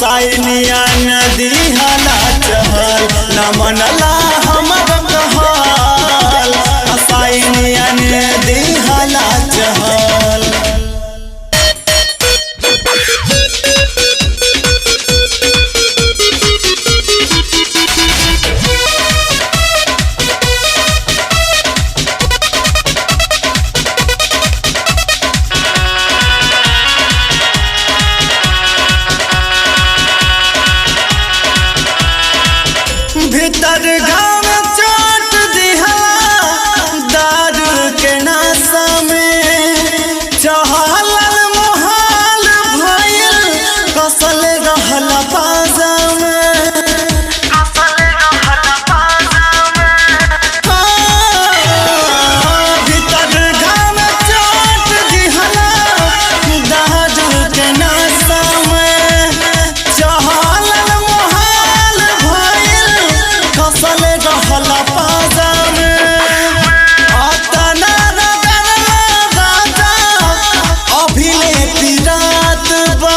साइनिया नदी हला चहल न मनला हमर कहल साइनिया नदी हला चहल। भीतर गाँव चोट दिहा दारू के नशा में चहल मोहाल भइल कसल रहल बाजा में। भीतर गाँव चोट दिहा दारू के नशा में चहल कसल रहल बाजा में। अतना राजा अभिले पीरात बा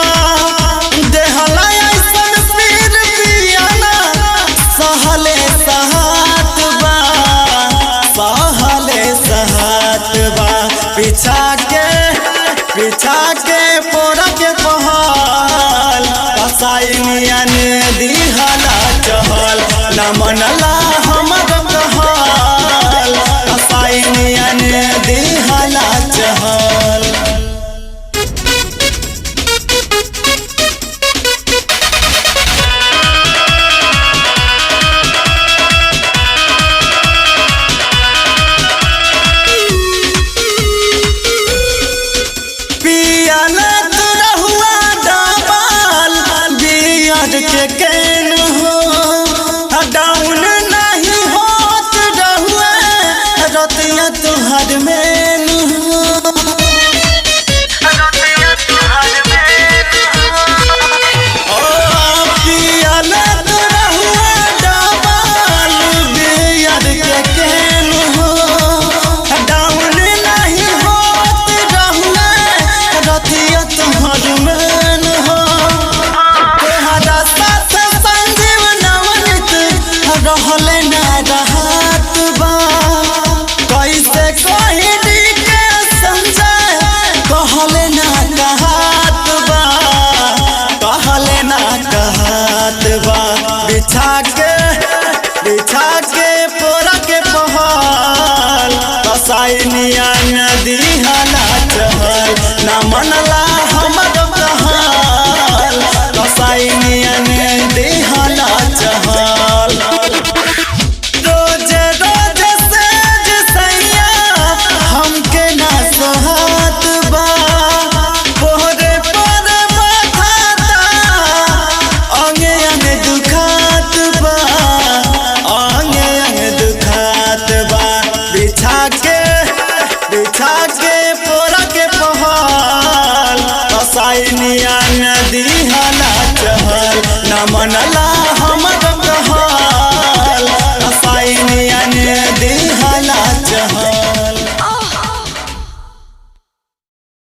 देहला ऐसन पीर पियाना सहले सहात बा पीछा के पोरा के पहल साइनिया नदी हला चहल न मनला हमर कहल साइनिया नदी हला चहल। पिया न तू रहुआ डबल बियर के